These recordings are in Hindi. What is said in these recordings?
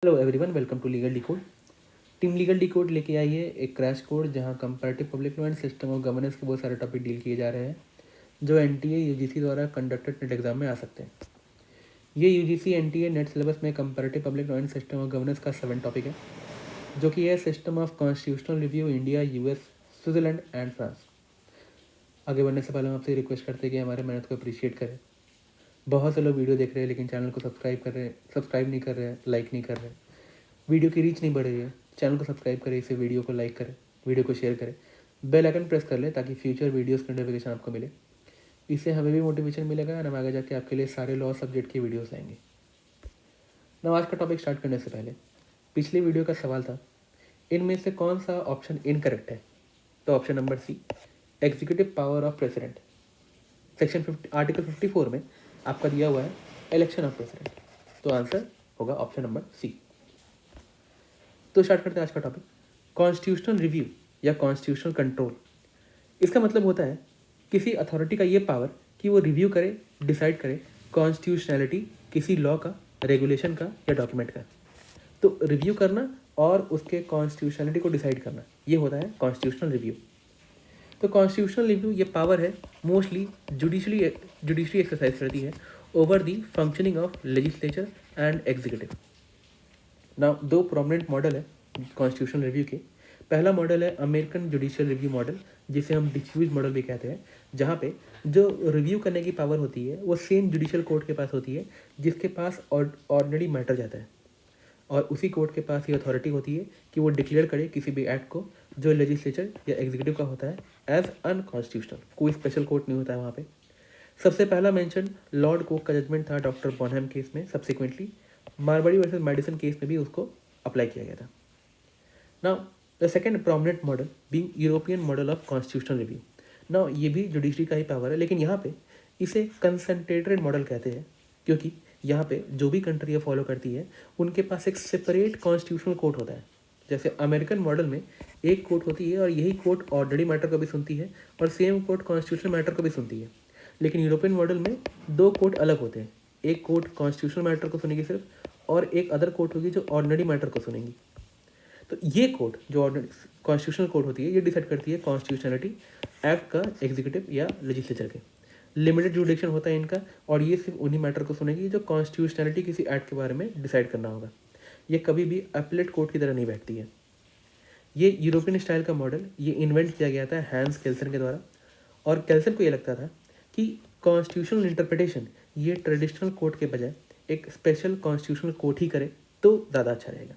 Hello everyone, welcome to legal decode. Team legal decode लेके आई है एक क्रैश कोड जहां comparative public law and system of governance के बहुत सारे टॉपिक डील किए जा रहे हैं जो एनटीए यूजीसी द्वारा कंडक्टेड नेट एग्जाम में आ सकते हैं। ये यूजीसी एनटीए नेट सिलेबस में comparative public law and system of governance का 7 टॉपिक है, जो कि है system of constitutional review India, US, Switzerland and France. आगे बढ़ने से पहले हम आपसे रिक्वेस्ट करते हैं कि हमारे मेहनत को अप्रिशिएट करें। बहुत से लोग वीडियो देख रहे हैं लेकिन चैनल को सब्सक्राइब नहीं कर रहे हैं, लाइक नहीं कर रहे हैं। वीडियो की रीच नहीं बढ़ रही है, चैनल को सब्सक्राइब करें, इसे वीडियो को लाइक करें, वीडियो को शेयर करें, बेल आइकन प्रेस कर लें ताकि फ्यूचर वीडियोस की नोटिफिकेशन आपको मिले। इससे हमें भी मोटिवेशन मिलेगा और हम आगे जाके आपके लिए सारे लॉ सब्जेक्ट की वीडियोस लाएंगे। ना आज का टॉपिक स्टार्ट करने से पहले पिछली वीडियो का सवाल था, इनमें से कौन सा ऑप्शन इनकरेक्ट है? तो option number C, executive power of president. Section 50 article 54 में आपका दिया हुआ है इलेक्शन ऑफ प्रेसिडेंट, तो आंसर होगा ऑप्शन नंबर सी। तो स्टार्ट करते हैं आज का टॉपिक, कॉन्स्टिट्यूशनल रिव्यू या कॉन्स्टिट्यूशनल कंट्रोल। इसका मतलब होता है किसी अथॉरिटी का ये पावर कि वो रिव्यू करे, डिसाइड करे कॉन्स्टिट्यूशनैलिटी किसी लॉ का, रेगुलेशन का या डॉक्यूमेंट का। तो रिव्यू करना और उसके कॉन्स्टिट्यूशनैलिटी को डिसाइड करना, ये होता है कॉन्स्टिट्यूशनल रिव्यू। तो कॉन्स्टिट्यूशनल रिव्यू ये पावर है मोस्टली जुडिशरी एक्सरसाइज करती है over the functioning of legislature and executive. ना दो प्रोमिनेंट मॉडल है कॉन्स्टिट्यूशनल रिव्यू के। पहला मॉडल है अमेरिकन जुडिशियल रिव्यू मॉडल, जिसे हम डिफ्यूज मॉडल भी कहते हैं, जहाँ पे जो रिव्यू करने की पावर होती है वो सेम जुडिशियल कोर्ट के पास होती है जिसके पास ऑर्डिनरी मैटर जाता है, और उसी कोर्ट के पास ये अथॉरिटी होती है कि वो डिक्लेयर करे किसी भी एक्ट को जो लेजिस्लेचर या एग्जीक्यूटिव का होता है एज अनकॉन्स्टिट्यूशनल। कोई स्पेशल कोर्ट नहीं होता है वहाँ पे। सबसे पहला मेंशन लॉर्ड कोक का जजमेंट था डॉक्टर बॉनहम केस में। Subsequently Marwari versus medicine case में भी उसको अप्लाई किया गया था। Now the second prominent model being European model of constitutional review. Now ये भी जुडिशरी का ही पावर है, लेकिन यहाँ पे इसे कंसंट्रेटेड मॉडल कहते हैं क्योंकि यहाँ पे जो भी कंट्री ये फॉलो करती है उनके पास एक सेपरेट कॉन्स्टिट्यूशनल कोर्ट होता है। जैसे अमेरिकन मॉडल में एक कोर्ट होती है और यही कोर्ट ऑर्डिनरी मैटर को भी सुनती है और सेम कोर्ट कॉन्स्टिट्यूशनल मैटर को भी सुनती है। लेकिन यूरोपियन मॉडल में दो कोर्ट अलग होते हैं, एक कोर्ट कॉन्स्टिट्यूशनल मैटर को सुनेगी सिर्फ, और एक अदर कोर्ट होगी जो ऑर्डिनरी मैटर को सुनेंगी। तो ये कोर्ट जो ऑर्डिनरी कॉन्स्टिट्यूशनल कोर्ट होती है ये डिसाइड करती है कॉन्स्टिट्यूशनलिटी एक्ट का, एग्जीक्यूटिव या लेजिस्लेचर के। लिमिटेड जुडिक्शन होता है इनका, और ये सिर्फ उन्हीं मैटर को सुनेगी जो कॉन्स्टिट्यूशनलिटी किसी एक्ट के बारे में डिसाइड करना होगा। ये कभी भी अपीलेट कोर्ट की तरह नहीं बैठती है। ये यूरोपियन स्टाइल का मॉडल ये इन्वेंट किया गया था हैंस केल्सन के द्वारा, और केल्सन को ये लगता था कि कॉन्स्टिट्यूशनल इंटरप्रिटेशन ये ट्रेडिशनल कोर्ट के बजाय एक स्पेशल कॉन्स्टिट्यूशनल कोर्ट ही करे तो ज़्यादा अच्छा रहेगा।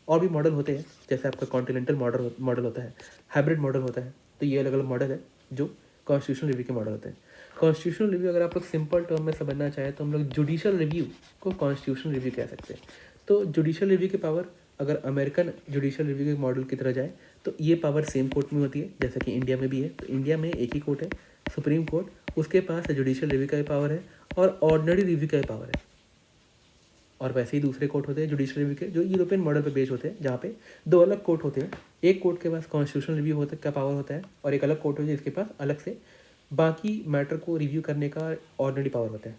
और भी मॉडल होते हैं, जैसे आपका कॉन्टिनेंटल मॉडल होता है, हाइब्रिड मॉडल होता है। तो ये अलग अलग मॉडल है जो कॉन्स्टिट्यूशनल रिव्यू के मॉडल होते हैं। कॉन्स्टिट्यूशनल रिव्यू अगर आप लोग सिंपल टर्म में समझना चाहें तो हम लोग जुडिशियल रिव्यू को कॉन्स्टिट्यूशनल रिव्यू कह सकते हैं। तो जुडिशियल रिव्यू की पावर अगर अमेरिकन जुडिशियल रिव्यू के मॉडल की तरह जाए तो ये पावर सेम कोर्ट में होती है जैसा कि इंडिया में भी है। तो इंडिया में एक ही कोर्ट है, सुप्रीम कोर्ट, उसके पास जुडिशियल रिव्यू का भी पावर है और ऑर्डिनरी रिव्यू का भी पावर है। और वैसे ही दूसरे कोर्ट होते हैं जुडिशियल रिव्यू के जो यूरोपियन मॉडल पे बेस्ड होते हैं, जहाँ पे दो अलग कोर्ट होते हैं। एक कोर्ट के पास कॉन्स्टिट्यूशनल रिव्यू होता का पावर होता है और एक अलग कोर्ट होता है जिसके पास अलग से बाकी मैटर को रिव्यू करने का ऑर्डिनरी पावर होता है।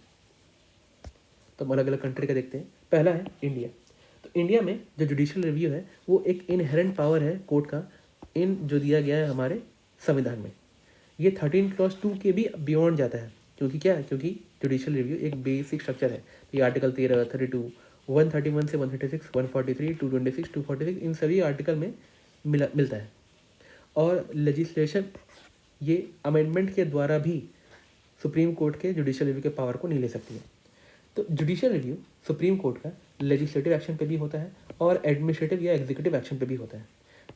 तो हम अलग अलग कंट्री का देखते हैं। पहला है इंडिया। तो इंडिया में जो जुडिशियल रिव्यू है वो एक इनहेरेंट पावर है कोर्ट का, इन जो दिया गया है हमारे संविधान में। ये 13 क्लॉज 2 के भी बियॉन्ड जाता है, क्योंकि क्या है, क्योंकि जुडिशियल रिव्यू एक बेसिक स्ट्रक्चर है। ये आर्टिकल 13, 32, 131 से 136, 143, 226, 246 इन सभी आर्टिकल में मिलता है। और लेजिस्लेशन ये अमेंडमेंट के द्वारा भी सुप्रीम कोर्ट के जुडिशियल रिव्यू के पावर को नहीं ले सकती है। तो जुडिशियल रिव्यू सुप्रीम कोर्ट का लेजिस्लेटिव एक्शन पे भी होता है और एडमिनिस्ट्रेटिव या एग्जीक्यूटिव एक्शन पे भी होता है।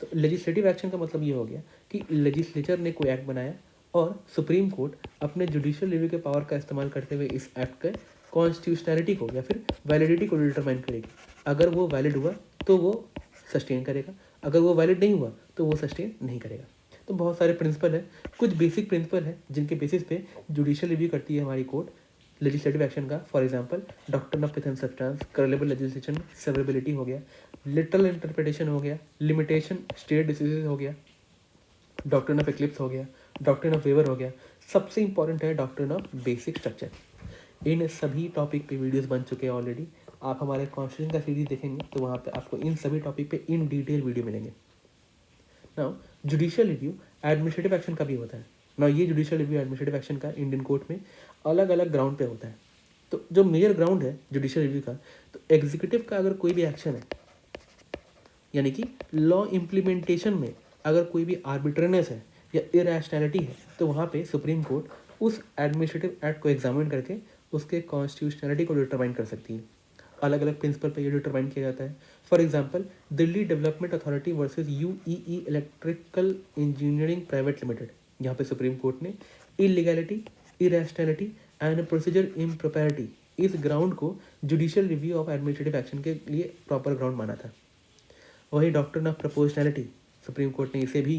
तो लेजिस्लेटिव एक्शन का मतलब ये हो गया कि लेजिस्लेचर ने कोई एक्ट बनाया और सुप्रीम कोर्ट अपने जुडिशियल रिव्यू के पावर का इस्तेमाल करते हुए इस एक्ट के कॉन्स्टिट्यूशनैलिटी को या फिर वैलिडिटी को डिटरमाइन करेगी। अगर वो वैलिड हुआ तो वो सस्टेन करेगा, अगर वो वैलिड नहीं हुआ तो वो सस्टेन नहीं करेगा। तो बहुत सारे प्रिंसिपल है, कुछ बेसिक प्रिंसिपल है जिनके बेसिस पे जुडिशियल रिव्यू करती है हमारी कोर्ट लेजिस्लेटिव एक्शन का। For example doctrine of pith and substance, colourable legislation, severability हो गया, लिटरल इंटरप्रिटेशन हो गया, लिमिटेशन स्टेट डिसीजेज हो गया, डॉक्ट्रिन ऑफ एक्लिप्स हो गया, डॉक्ट्रिन ऑफ वेवर हो गया। सबसे इंपॉर्टेंट है डॉक्ट्रिन ऑफ बेसिक स्ट्रक्चर। इन सभी टॉपिक पे वीडियोस बन चुके हैं ऑलरेडी, आप हमारे कॉन्स्टिट्यूशन का सीरीज देखेंगे तो वहाँ पे आपको इन सभी टॉपिक पे इन डिटेल वीडियो मिलेंगे। Now judicial review administrative action का भी होता है। नाउ ये जुडिशियल रिव्यू एडमिनिस्ट्रेटिव एक्शन का इंडियन कोर्ट में अलग अलग ग्राउंड पे होता है। तो जो मेजर ग्राउंड है जुडिशियल रिव्यू का, तो एग्जीक्यूटिव का अगर कोई भी एक्शन है, यानी कि लॉ इम्प्लीमेंटेशन में अगर कोई भी आर्बिट्रेनेस है या इरेशनैलिटी है, तो वहाँ पे सुप्रीम कोर्ट उस एडमिनिस्ट्रेटिव एक्ट को एग्जामिन करके उसके कॉन्स्टिट्यूशनलिटी को डिटरमाइन कर सकती है। अलग अलग प्रिंसिपल पे ये डिटरमाइन किया जाता है। For example Delhi Development Authority versus UEE Electrical Engineering Private Limited, यहाँ पे सुप्रीम कोर्ट ने illegality, irrationality and procedure impropriety इस ग्राउंड को judicial review of administrative action के लिए प्रॉपर ग्राउंड माना था। वही doctrine of proportionality, supreme court ने इसे भी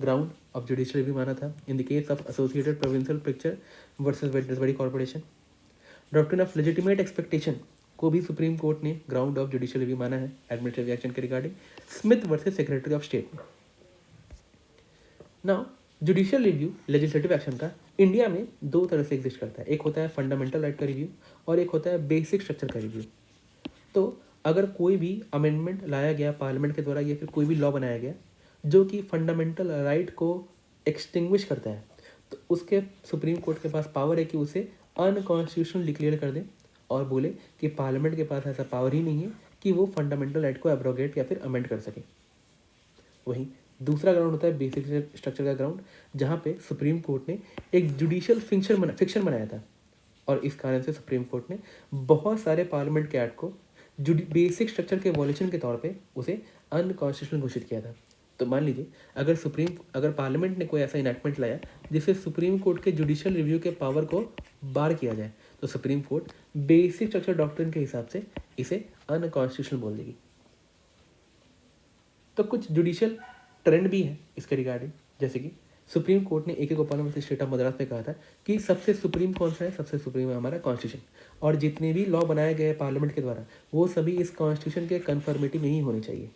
ग्राउंड ऑफ जुडिशियल रिव्यू माना था in the case of Associated Provincial Picture versus Wednesbury Corporation. Doctrine of legitimate expectation को भी सुप्रीम कोर्ट ने ग्राउंड ऑफ जुडिशियल रिव्यू माना है एडमिनिस्ट्रेटिव एक्शन के regarding, Smith versus secretary of state में। Now judicial review legislative action का इंडिया में दो तरह से एग्जिस्ट करता है। एक होता है फंडामेंटल राइट का रिव्यू और एक होता है बेसिक स्ट्रक्चर का रिव्यू। तो अगर कोई भी अमेंडमेंट लाया गया पार्लियामेंट के द्वारा या फिर कोई भी लॉ बनाया गया जो कि फंडामेंटल राइट को एक्सटिंग्विश करता है, तो उसके सुप्रीम कोर्ट के पास पावर है कि उसे अनकॉन्स्टिट्यूशनल डिक्लेयर कर दे और बोले कि पार्लियामेंट के पास ऐसा पावर ही नहीं है कि वो फंडामेंटल राइट को एब्रोगेट या फिर अमेंड कर सके। वहीं दूसरा ग्राउंड होता है बेसिक स्ट्रक्चर का ग्राउंड, जहाँ पे सुप्रीम कोर्ट ने एक जुडिशियल फिक्शन बनाया था और इस कारण से सुप्रीम कोर्ट ने बहुत सारे पार्लियामेंट के एक्ट को बेसिक स्ट्रक्चर के वॉल्यूशन के तौर पे उसे अनकॉन्स्टिट्यूशनल घोषित किया था। तो मान लीजिए अगर पार्लियामेंट ने कोई ऐसा इनैक्टमेंट लाया जिससे सुप्रीम कोर्ट के जुडिशियल रिव्यू के पावर को बार किया जाए, तो supreme court basic structure doctrine के हिसाब से इसे अनकॉन्स्टिट्यूशनल बोल देगी। तो कुछ जुडिशियल ट्रेंड भी है इसके रिगार्डिंग, जैसे कि सुप्रीम कोर्ट ने AK Gopal versus state of Madras में कहा था कि सबसे सुप्रीम कौन सा है, सबसे सुप्रीम है हमारा कॉन्स्टिट्यूशन, और जितने भी लॉ बनाए गए पार्लियामेंट के द्वारा वो सभी इस कॉन्स्टिट्यूशन के कन्फर्मिटी में ही होने चाहिए।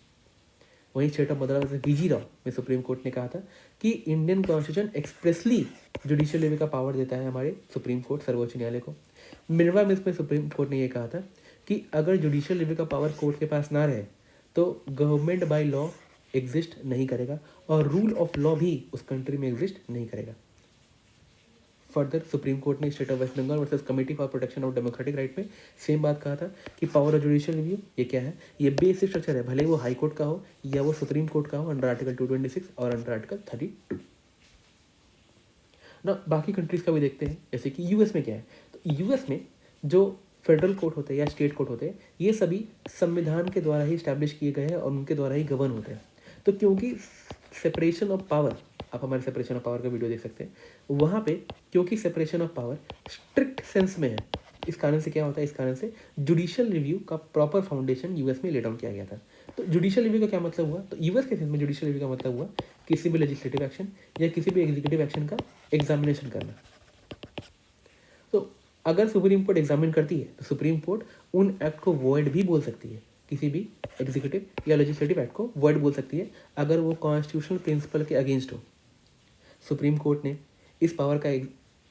वहीं state of Madras versus BG Rao में सुप्रीम कोर्ट ने कहा था कि Indian constitution expressly judicial review का पावर देता है हमारे सुप्रीम कोर्ट सर्वोच्च न्यायालय को। मिनर्वा मिल्स में सुप्रीम कोर्ट ने यह कहा था कि अगर जुडिशियल रिव्यू का पावर कोर्ट के पास ना रहे तो गवर्नमेंट बाय लॉ एग्जिस्ट नहीं करेगा और रूल ऑफ लॉ भी उस कंट्री में एग्जिस्ट नहीं करेगा। फर्दर सुप्रीम कोर्ट ने state of West Bengal versus committee for protection of democratic right में सेम बात कहा था कि पावर ऑफ जुडिशियल रिव्यू ये क्या है, ये बेसिक स्ट्रक्चर है, भले वो हाई कोर्ट का हो या वो सुप्रीम कोर्ट का हो अंडर आर्टिकल 226 और अंडर आर्टिकल 32। ना बाकी कंट्रीज का भी देखते हैं, जैसे कि यूएस में क्या है। तो यूएस में जो फेडरल कोर्ट होते हैं या स्टेट कोर्ट होते हैं, ये सभी संविधान के द्वारा ही स्टैब्लिश किए गए हैं और उनके द्वारा ही गवर्न होते हैं। तो क्योंकि सेपरेशन ऑफ पावर, आप हमारे सेपरेशन ऑफ पावर का वीडियो देख सकते हैं, वहाँ पे क्योंकि separation of power strict sense में है, इस कारण से क्या होता है, इस कारण से जुडिशियल रिव्यू का प्रॉपर फाउंडेशन यूएस में ले डाउन किया गया था। तो जुडिशियल रिव्यू का क्या मतलब हुआ, तो यूएस के केस में जुडिशियल रिव्यू का मतलब हुआ किसी भी लेजिस्लेटिव एक्शन या किसी भी एग्जीक्यूटिव एक्शन का एग्जामिनेशन करना। तो अगर सुप्रीम कोर्ट एग्जामिन करती है तो सुप्रीम कोर्ट उन एक्ट को वॉइड भी बोल सकती है, किसी भी एग्जीक्यूटिव या लेजिस्लेटिव एक्ट को वॉइड बोल सकती है अगर वो कॉन्स्टिट्यूशनल प्रिंसिपल के अगेंस्ट हो। सुप्रीम कोर्ट ने इस पावर का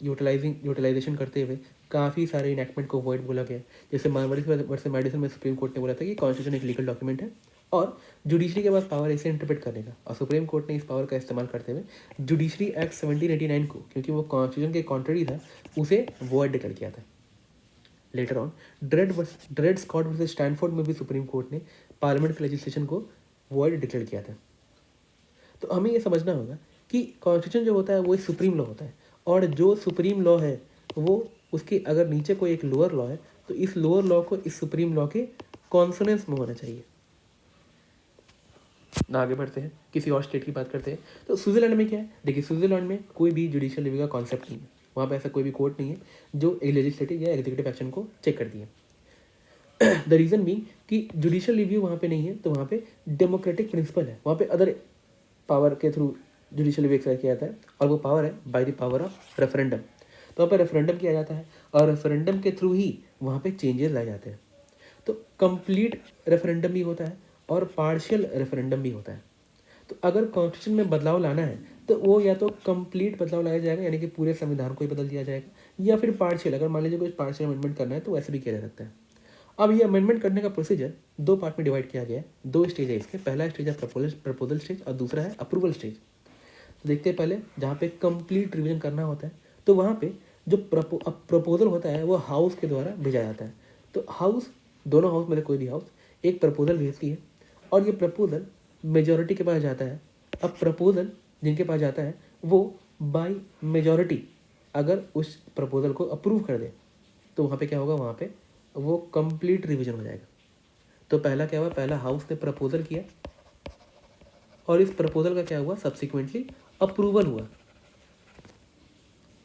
यूटिलाइजेशन करते हुए काफ़ी सारे इनैक्टमेंट को वॉइड बोला गया, जैसे मारवाड़ी वर्सेस मेडिसन में सुप्रीम कोर्ट ने बोला था कि कॉन्स्टिट्यूशन एक लीगल डॉक्यूमेंट है और जुडिशरी के पास पावर इसे इंटरप्रेट करने का, और सुप्रीम कोर्ट ने इस पावर का इस्तेमाल करते हुए जुडिशरी एक्ट 1789 को, क्योंकि वो कॉन्स्टिट्यूशन के कॉन्ट्ररी था, उसे वॉइड डिक्लेयर किया था। Later on Dred Scott versus Stanford में भी सुप्रीम कोर्ट ने पार्लियामेंट के लेजिस्लेशन को वॉइड डिक्लेयर किया था। तो हमें ये समझना होगा कि कॉन्स्टिट्यूशन जो होता है वो एक सुप्रीम लॉ होता है, और जो सुप्रीम लॉ है वो उसके अगर नीचे कोई एक लोअर लॉ है तो इस लोअर लॉ को इस सुप्रीम लॉ के कॉन्सोनेंस में होना चाहिए। ना आगे बढ़ते हैं, किसी और स्टेट की बात करते हैं। तो स्विट्जरलैंड में क्या है, देखिए स्विट्जरलैंड में कोई भी जुडिशियल रिव्यू का कॉन्सेप्ट नहीं है, वहाँ पे ऐसा कोई भी कोर्ट नहीं है जो लेजिस्लेटिव या एग्जीक्यूटिव एक्शन को चेक करती है। द रीज़न बीइंग कि जुडिशियल रिव्यू वहाँ पे नहीं है, तो वहाँ पे डेमोक्रेटिक प्रिंसिपल है, वहाँ पे अदर पावर के थ्रू जुडिशियल रिव्यू एक्सरसाइज किया जाता है, और वो पावर है by the power of referendum. तो वहाँ पर रेफरेंडम किया जाता है और रेफरेंडम के थ्रू ही वहाँ पे चेंजेस लाए जाते हैं। तो कंप्लीट रेफरेंडम भी होता है और पार्शियल रेफरेंडम भी होता है। तो अगर कॉन्स्टिट्यूशन में बदलाव लाना है तो वो या तो कंप्लीट बदलाव लाया जाएगा, यानी कि पूरे संविधान को ही बदल दिया जाएगा, या फिर पार्शियल, अगर मान लीजिए कोई पार्शियल अमेंडमेंट करना है तो वैसे भी किया जा सकता है। अब ये अमेंडमेंट करने का प्रोसीजर 2 पार्ट में डिवाइड किया गया है। 2 स्टेज है इसके, पहला स्टेज है प्रपोजल स्टेज और दूसरा है अप्रूवल स्टेज। तो देखते हैं पहले जहाँ पे कंप्लीट रिवीजन करना होता है, तो वहाँ पे जो प्रपोजल होता है वो हाउस के द्वारा भेजा जाता है। तो हाउस, दोनों हाउस में से कोई भी हाउस एक प्रपोजल भेजती है और ये प्रपोजल मेजॉरिटी के पास जाता है। अब प्रपोजल जिनके पास जाता है वो बाय मेजॉरिटी अगर उस प्रपोजल को अप्रूव कर दे तो वहाँ पे क्या होगा, वहाँ पे वो कंप्लीट रिवीजन हो जाएगा। तो पहला क्या हुआ, पहला हाउस ने प्रपोजल किया और इस प्रपोजल का क्या हुआ, सब्सिक्वेंटली अप्रूवल हुआ।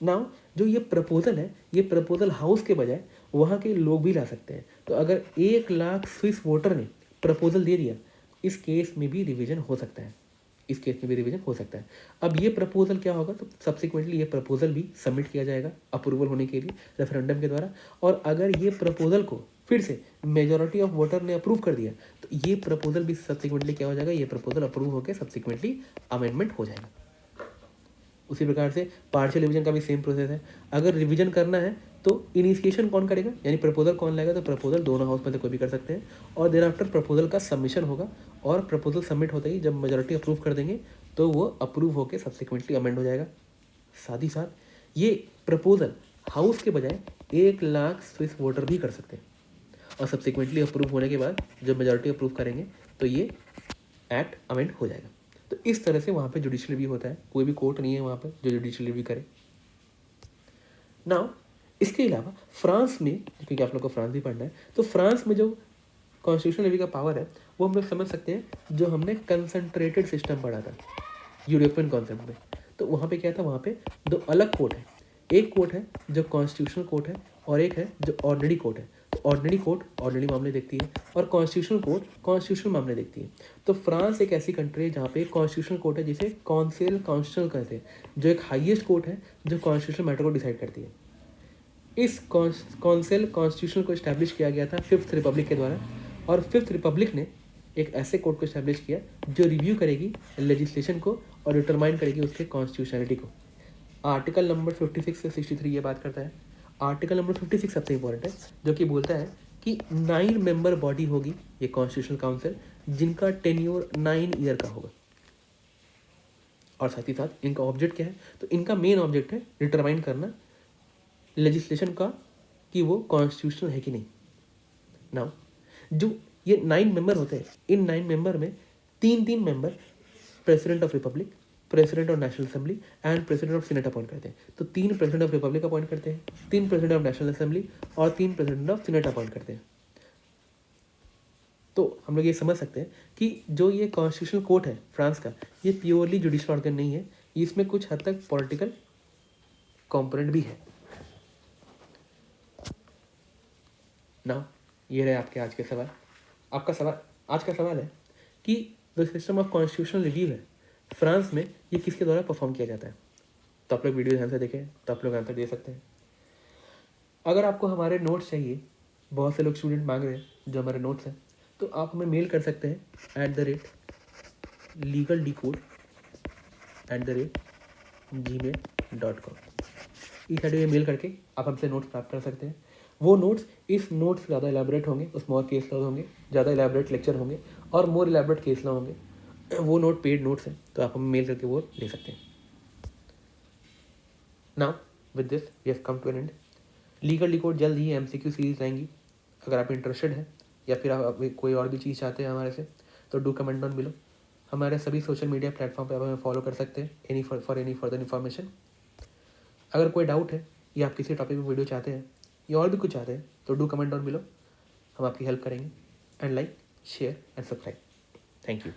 नाउ जो ये प्रपोजल है, ये प्रपोजल हाउस के बजाय वहाँ के लोग भी ला सकते हैं। तो अगर 1 लाख स्विस वोटर ने प्रपोजल दे दिया, इस केस में भी रिवीजन हो सकता है, इस केस में भी रिवीजन हो सकता है। अब ये प्रपोजल क्या होगा, तो सब्सिक्वेंटली ये प्रपोजल भी सबमिट किया जाएगा अप्रूवल होने के लिए रेफरेंडम के द्वारा। और अगर ये प्रपोजल को फिर से मेजॉरिटी ऑफ वोटर ने अप्रूव कर दिया तो ये प्रपोजल भी सब्सिक्वेंटली क्या हो जाएगा, ये प्रपोजल अप्रूव होकर सब्सिक्वेंटली अमेंडमेंट हो जाएगा। उसी प्रकार से पार्शियल रिवीजन का भी सेम प्रोसेस है। अगर रिवीजन करना है तो इनिशिएशन कौन करेगा, यानी प्रपोजल कौन लाएगा, तो प्रपोजल दोनों हाउस में से कोई भी कर सकते हैं। और देर आफ्टर प्रपोजल का सबमिशन होगा और प्रपोजल सबमिट होते ही जब मेजॉरिटी अप्रूव कर देंगे तो वो अप्रूव होकर सब्सिक्वेंटली अमेंड हो जाएगा। साथ ही साथ ये प्रपोजल हाउस के बजाय 1 लाख स्विस वोटर भी कर सकते हैं और सब्सिक्वेंटली अप्रूव होने के बाद जब मेजॉरिटी अप्रूव करेंगे तो ये एक्ट अमेंड हो जाएगा। तो इस तरह से वहाँ पे जुडिशियल रिव्यू होता है, कोई भी कोर्ट नहीं है वहाँ पे जो जुडिशियल रिव्यू करे। नाउ इसके अलावा फ्रांस में, क्योंकि आप लोग को फ्रांस भी पढ़ना है, तो फ्रांस में जो कॉन्स्टिट्यूशनल रिव्यू का पावर है वो हम लोग समझ सकते हैं जो हमने कंसंट्रेटेड सिस्टम पढ़ा था यूरोपियन कॉन्सेप्ट में। तो वहाँ पे क्या था, वहाँ पे 2 अलग कोर्ट है। एक कोर्ट है जो कॉन्स्टिट्यूशनल कोर्ट है और एक है जो ऑर्डिनरी कोर्ट है। तो ऑर्डिनरी कोर्ट ऑर्डिनरी मामले देखती है और कॉन्स्टिट्यूशनल कोर्ट कॉन्स्टिट्यूशनल मामले देखती है। तो फ्रांस एक ऐसी कंट्री है जहाँ पे कॉन्स्टिट्यूशनल कोर्ट है जिसे कौंसिल कॉन्स्टिट्यूशनल कहते हैं, जो एक हाईएस्ट कोर्ट है जो कॉन्स्टिट्यूशनल मैटर को डिसाइड करती है। इस कौंसिल कॉन्स्टिट्यूशन को इस्टेब्लिश किया गया था 5th रिपब्लिक के द्वारा और 5th रिपब्लिक ने एक ऐसे कोर्ट को इस्टेब्लिश किया जो रिव्यू करेगी लेजिस्लेशन को और डिटरमाइन करेगी उसके कॉन्स्टिट्यूशनलिटी को। आर्टिकल नंबर 56 से 63 ये बात करता है। आर्टिकल नंबर 56 सबसे इंपॉर्टेंट है जो कि बोलता है कि 9 मेंबर बॉडी होगी ये कॉन्स्टिट्यूशनल काउंसिल जिनका टेन्योर 9 ईयर का होगा। और साथ ही साथ इनका ऑब्जेक्ट क्या है, तो इनका मेन ऑब्जेक्ट है डिटरमाइन करना लेजिस्लेशन का कि वो कॉन्स्टिट्यूशनल है कि नहीं। नाउ जो ये 9 मेंबर होते हैं, इन 9 मेंबर में 3 member president of republic, president of national assembly and president of senate appoint करते हैं। तो 3 प्रेसिडेंट ऑफ रिपब्लिक अपॉइंट करते हैं, 3 प्रेसिडेंट ऑफ नेशनल असेंबली और 3 प्रेसिडेंट ऑफ सीनेट अपॉइंट करते हैं। तो हम लोग ये समझ सकते हैं कि जो ये कॉन्स्टिट्यूशनल कोर्ट है फ्रांस का, ये प्योरली जुडिशल ऑर्गन नहीं है, इसमें कुछ हद तक पॉलिटिकल कॉम्पोनेंट भी है। नाउ ये रहे आपके आज के सवाल। आपका सवाल आज का सवाल है कि जो सिस्टम ऑफ कॉन्स्टिट्यूशनल रिव्यू है फ्रांस में ये किसके द्वारा परफॉर्म किया जाता है। तो आप लोग वीडियो ध्यान से देखें तो आप लोग आंसर दे सकते हैं। अगर आपको हमारे नोट्स चाहिए, बहुत से लोग स्टूडेंट मांग रहे हैं जो हमारे नोट्स हैं, तो आप हमें मेल कर सकते हैं @legaldecode@gmail.com। इस आईडी में मेल करके आप हमसे नोट्स प्राप्त कर सकते हैं। वो नोट्स इस नोट्स से ज़्यादा इलेबोरेट होंगे, उसमें और केस लॉ होंगे, ज़्यादा इलेबोरेट लेक्चर होंगे और मोर इलेबोरेट केस लॉ होंगे। वो नोट पेड नोट्स हैं, तो आप हमें मेल करके वो ले सकते हैं। Now with this we have come to an end. Legal decode जल्द ही MCQ सीरीज आएंगी। अगर आप इंटरेस्टेड हैं या फिर आप कोई और भी चीज़ चाहते हैं हमारे से, तो डू कमेंट डाउन बिलो। हमारे सभी सोशल मीडिया प्लेटफॉर्म पे आप हमें फॉलो कर सकते हैं फॉर एनी फर्दर इन्फॉर्मेशन। अगर कोई डाउट है या आप किसी टॉपिक में वीडियो चाहते हैं या और भी कुछ चाहते हैं तो डू कमेंट डाउन बिलो, हम आपकी हेल्प करेंगे। And like, share and subscribe. Thank you.